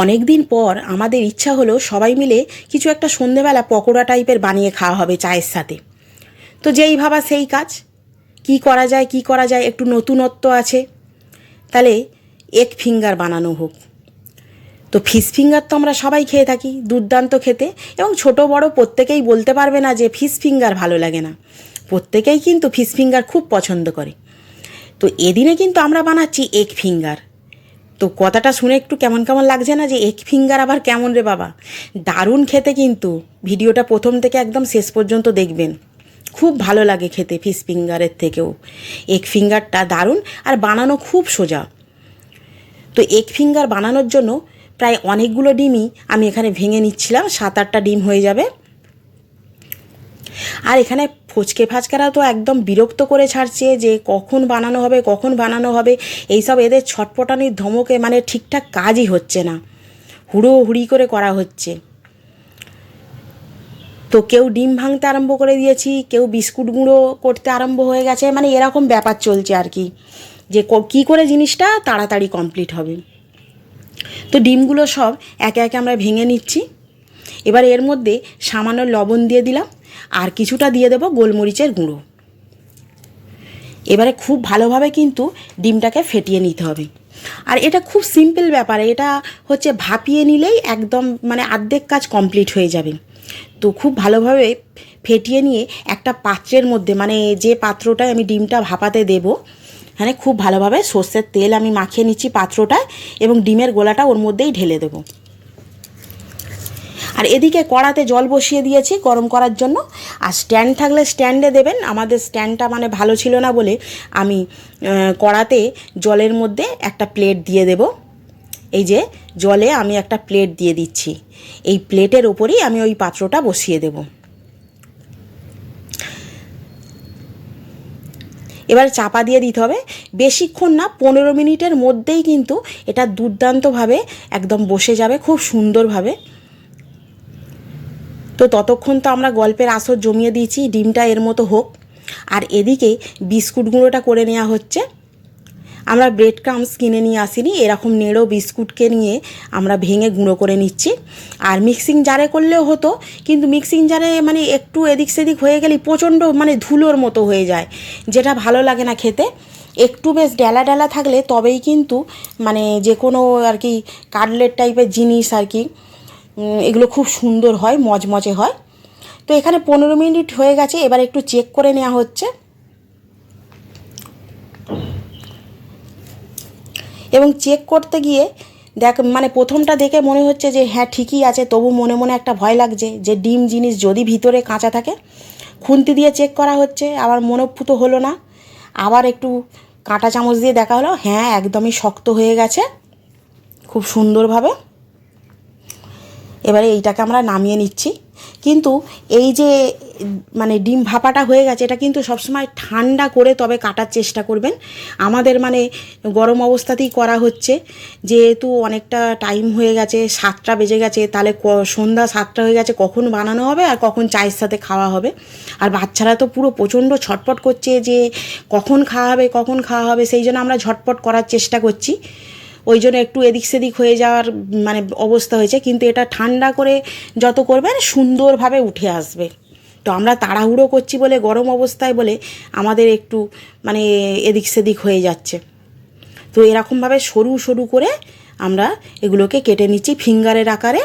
অনেক দিন পর আমাদের ইচ্ছা হলো সবাই মিলে কিছু একটা সন্ধেবেলা পকোড়া টাইপের বানিয়ে খাওয়া হবে চায়ের সাথে। তো যেই ভাবা সেই কাজ, কি করা যায় একটু নতুনত্ব আছে, তাহলে এগ ফিঙ্গার বানানো হোক। তো ফিশ ফিঙ্গার তো আমরা সবাই খেয়ে থাকি, দুর্দান্ত খেতে, এবং ছোট বড় প্রত্যেকেই বলতে পারবে না যে ফিশ ফিঙ্গার ভালো লাগে না। প্রত্যেকেই কিন্তু ফিশ ফিঙ্গার খুব পছন্দ করে। তো এদিনে কিন্তু আমরা বানাচ্ছি এগ ফিঙ্গার। তো কথাটা শুনে একটু কেমন কেমন লাগছে না, যে এগ ফিঙ্গার আবার কেমন রে বাবা? দারুণ খেতে, কিন্তু ভিডিওটা প্রথম থেকে একদম শেষ পর্যন্ত দেখবেন, খুব ভালো লাগে খেতে ফিশ ফিঙ্গারের থেকেও। এগ ফিঙ্গারটা দারুণ, আর বানানো খুব সোজা। তো এগ ফিঙ্গার বানানোর জন্য প্রায় অনেকগুলো ডিমই আমি এখানে ভেঙে নিচ্ছিলাম, 7-8টা ডিম হয়ে যাবে। আর এখানে ফচকে ফাচকারা তো একদম বিরক্ত করে ছাড়ছে যে কখন বানানো হবে এইসব। এদের ছটপটানির ধমকে মানে ঠিকঠাক কাজই হচ্ছে না, হুড়োহুড়ি করে করা হচ্ছে। তো কেউ ডিম ভাঙতে আরম্ভ করে দিয়েছি, কেউ বিস্কুট গুঁড়ো করতে আরম্ভ হয়ে গেছে, মানে এরকম ব্যাপার চলছে আর কি, যে কী করে জিনিসটা তাড়াতাড়ি কমপ্লিট হবে। তো ডিমগুলো সব একে একে আমরা ভেঙে নিচ্ছি। এবার এর মধ্যে সামান্য লবণ দিয়ে দিলাম, আর কিছুটা দিয়ে দেবো গোলমরিচের গুঁড়ো। এবারে খুব ভালোভাবে কিন্তু ডিমটাকে ফেটিয়ে নিতে হবে। আর এটা খুব সিম্পল ব্যাপার, এটা হচ্ছে ভাপিয়ে নিলেই একদম মানে অর্ধেক কাজ কমপ্লিট হয়ে যাবে। তো খুব ভালোভাবে ফেটিয়ে নিয়ে একটা পাত্রের মধ্যে, মানে যে পাত্রটায় আমি ডিমটা ভাপাতে দেবো, মানে খুব ভালোভাবে সর্ষের তেল আমি মাখিয়ে নিচ্ছি পাত্রটায়, এবং ডিমের গোলাটা ওর মধ্যেই ঢেলে দেবো। আর এদিকে কড়াতে জল বসিয়ে দিয়েছি গরম করার জন্য। আর স্ট্যান্ড থাকলে স্ট্যান্ডে দেবেন, আমাদের স্ট্যান্ডটা মানে ভালো ছিল না বলে আমি কড়াতে জলের মধ্যে একটা প্লেট দিয়ে দেব। এই যে জলে আমি একটা প্লেট দিয়ে দিচ্ছি, এই প্লেটের ওপরেই আমি ওই পাত্রটা বসিয়ে দেব। এবার চাপা দিয়ে দিতে হবে, বেশিক্ষণ না, 15 মিনিটের মধ্যেই কিন্তু এটা দুর্দান্তভাবে একদম বসে যাবে, খুব সুন্দরভাবে। তো ততক্ষণ তো আমরা গল্পের আসর জমিয়ে দিয়েছি, ডিমটা এর মতো হোক। আর এদিকে বিস্কুট গুঁড়োটা করে নেওয়া হচ্ছে। আমরা ব্রেড ক্রাম্স কিনে নিয়ে আসিনি, এরকম নেড়ো বিস্কুটকে নিয়ে আমরা ভেঙে গুঁড়ো করে নিচ্ছি। আর মিক্সিং জারে করলেও হতো, কিন্তু মিক্সিং জারে মানে একটু এদিক সেদিক হয়ে গেলেই প্রচণ্ড মানে ধুলোর মতো হয়ে যায়, যেটা ভালো লাগে না খেতে। একটু বেশ ডেলা ডেলা থাকলে তবেই কিন্তু মানে যে কোনো আর কি কাটলেট টাইপের জিনিস আর কি, এগুলো খুব সুন্দর হয়, মচমচে হয়। তো এখানে 15 মিনিট হয়ে গেছে, এবার একটু চেক করে নেওয়া হচ্ছে। এবং চেক করতে গিয়ে মানে প্রথমটা দেখে মনে হচ্ছে যে হ্যাঁ ঠিকই আছে, তবু মনে মনে একটা ভয় লাগছে যে ডিম জিনিস যদি ভিতরে কাঁচা থাকে। খুন্তি দিয়ে চেক করা হচ্ছে, আবার মনঃপুত হলো না। আবার একটু কাঁটা চামচ দিয়ে দেখা হলো, হ্যাঁ একদমই শক্ত হয়ে গেছে খুব সুন্দরভাবে। এবারে এইটাকে আমরা নামিয়ে নিচ্ছি। কিন্তু এই যে মানে ডিম ভাপাটা হয়ে গেছে, এটা কিন্তু সবসময় ঠান্ডা করে তবে কাটার চেষ্টা করবেন। আমাদের মানে গরম অবস্থাতেই করা হচ্ছে, যেহেতু অনেকটা টাইম হয়ে গেছে, 7টা বেজে গেছে, তাহলে সন্ধ্যা 7টা হয়ে গেছে, কখন বানানো হবে আর কখন চায়ের সাথে খাওয়া হবে। আর বাচ্চারা তো পুরো প্রচণ্ড ছটপট করছে যে কখন খাওয়া হবে, সেই জন্য আমরা ঝটপট করার চেষ্টা করছি। ওই জন্য একটু এদিক সেদিক হয়ে যাওয়ার মানে অবস্থা হয়েছে, কিন্তু এটা ঠান্ডা করে যত করবেন সুন্দরভাবে উঠে আসবে। তো আমরা তাড়াহুড়ো করছি বলে, গরম অবস্থায় বলে আমাদের একটু মানে এদিক সেদিক হয়ে যাচ্ছে। তো এরকমভাবে সরু সরু করে আমরা এগুলোকে কেটে নিচ্ছি ফিঙ্গারের আকারে।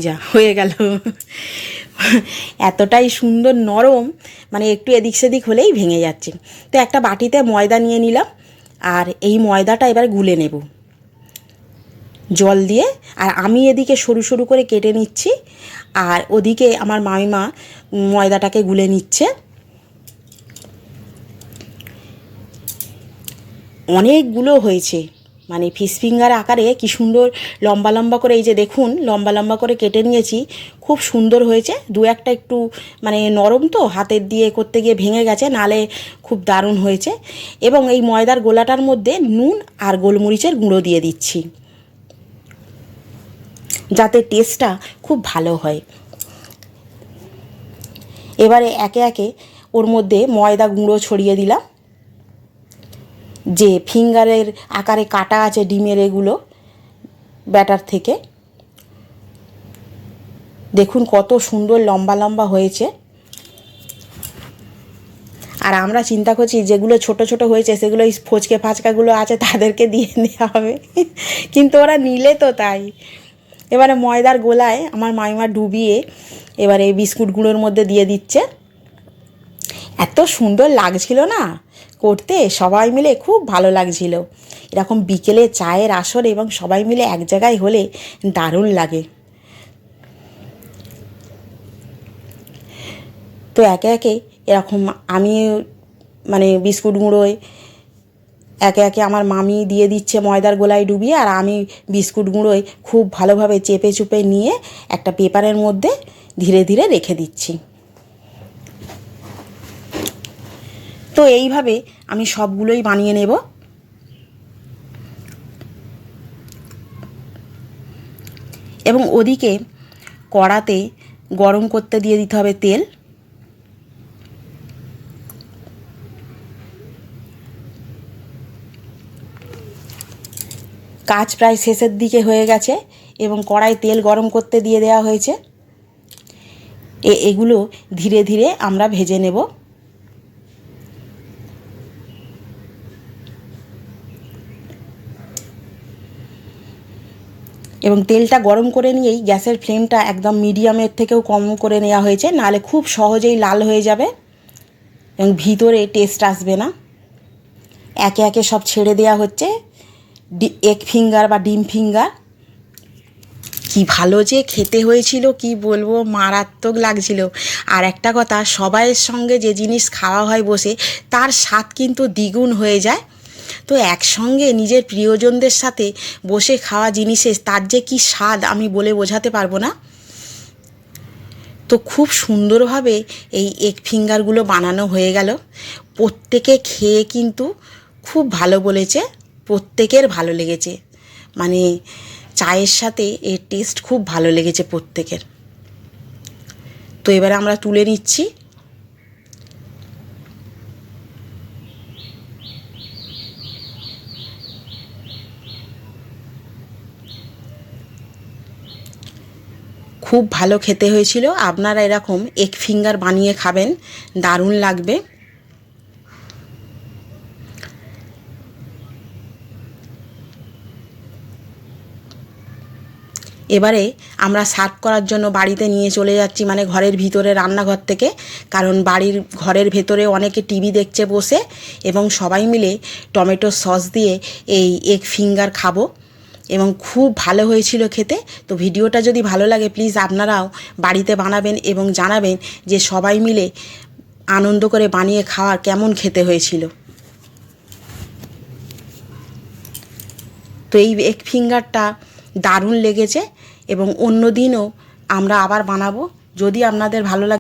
যা হয়ে গেল, এতটাই সুন্দর নরম, মানে একটু এদিক সেদিক হলেই ভেঙে যাচ্ছে। তো একটা বাটিতে ময়দা নিয়ে নিলাম, আর এই ময়দাটা এবার গুলে নেব জল দিয়ে। আর আমি এদিকে সরু সরু করে কেটে নিচ্ছি, আর ওদিকে আমার মামিমা ময়দাটাকে গুলে নিচ্ছে। অনেকগুলো হয়েছে, মানে ফিশ ফিঙ্গার আকারে কি সুন্দর লম্বা লম্বা করে, এই যে দেখুন লম্বা লম্বা করে কেটে নিয়েছি, খুব সুন্দর হয়েছে। দু একটা একটু মানে নরম, তো হাতের দিয়ে করতে গিয়ে ভেঙে গেছে, নালে খুব দারুণ হয়েছে। এবং এই ময়দার গোলাটার মধ্যে নুন আর গোলমরিচের গুঁড়ো দিয়ে দিচ্ছি, যাতে টেস্টটা খুব ভালো হয়। এবারে একে একে ওর মধ্যে ময়দা গুঁড়ো ছড়িয়ে দিলাম, যে ফিঙ্গারের আকারে কাটা আছে ডিমের এগুলো ব্যাটার থেকে। দেখুন কত সুন্দর লম্বা লম্বা হয়েছে। আর আমরা চিন্তা করছি যেগুলো ছোট ছোট হয়েছে সেগুলো এই ফচকে ফাচকাগুলো আছে তাদেরকে দিয়ে দেওয়া হবে, কিন্তু ওরা নিলে তো তাই। এবারে ময়দার গোলায় আমার মামিমা ডুবিয়ে এবারে এই বিস্কুট গুঁড়োর মধ্যে দিয়ে দিচ্ছে। এত সুন্দর লাগছিল না করতে, সবাই মিলে খুব ভালো লাগছিল। এরকম বিকেলে চায়ের আসর এবং সবাই মিলে এক জায়গায় হলে দারুণ লাগে। তো একে একে এরকম আমি মানে বিস্কুট গুঁড়োয় একে একে আমার মামি দিয়ে দিচ্ছে ময়দার গোলায় ডুবিয়ে, আর আমি বিস্কুট গুঁড়োয় খুব ভালোভাবে চেপে চুপে নিয়ে একটা পেপারের মধ্যে ধীরে ধীরে রেখে দিচ্ছি। তো এইভাবে আমি সবগুলোই বানিয়ে নেব। এবং ওদিকে কড়াতে গরম করতে দিয়ে দিতে হবে তেল। কাজ প্রায় শেষের দিকে হয়ে গেছে এবং কড়াই তেল গরম করতে দিয়ে দেওয়া হয়েছে। এগুলো ধীরে ধীরে আমরা ভেজে নেব। এবং তেলটা গরম করে নিয়েই গ্যাসের ফ্লেমটা একদম মিডিয়ামের থেকেও কম করে নেওয়া হয়েছে, নাহলে খুব সহজেই লাল হয়ে যাবে এবং ভিতরে টেস্ট আসবে না। একে একে সব ছেড়ে দেওয়া হচ্ছে এগ ফিঙ্গার বা ডিম ফিঙ্গার। কি ভালো যে খেতে হয়েছিল কি বলবো, মারাত্মক লাগছিল। আর একটা কথা, সবাইয়ের সঙ্গে যে জিনিস খাওয়া হয় বসে তার স্বাদ কিন্তু দ্বিগুণ হয়ে যায়। তো একসঙ্গে নিজের প্রিয়জনদের সাথে বসে খাওয়া জিনিসের তার যে কী স্বাদ আমি বলে বোঝাতে পারবো না। তো খুব সুন্দরভাবে এই এগ ফিঙ্গারগুলো বানানো হয়ে গেল। প্রত্যেকে খেয়ে কিন্তু খুব ভালো বলেছে, প্রত্যেকের ভালো লেগেছে, মানে চায়ের সাথে এর টেস্ট খুব ভালো লেগেছে প্রত্যেকের। তো এবারে আমরা তুলে নিচ্ছি। খুব ভালো খেতে হয়েছিল। আপনারা এরকম এগ ফিঙ্গার বানিয়ে খাবেন, দারুণ লাগবে। এবারে আমরা সার্ভ করার জন্য বাড়িতে নিয়ে চলে যাচ্ছি, মানে ঘরের ভিতরে রান্নাঘর থেকে, কারণ বাড়ির ঘরের ভেতরে অনেকে টিভি দেখছে বসে, এবং সবাই মিলে টমেটো সস দিয়ে এই এগ ফিঙ্গার খাবো এবং খুব ভালো হয়েছিল খেতে। তো ভিডিওটা যদি ভালো লাগে প্লিজ আপনারাও বাড়িতে বানাবেন এবং জানাবেন যে সবাই মিলে আনন্দ করে বানিয়ে খাওয়ার কেমন খেতে হয়েছিল। তো এই এগ ফিঙ্গারটা দারুণ লেগেছে এবং অন্য দিনও আমরা আবার বানাবো। যদি আপনাদের ভালো লাগে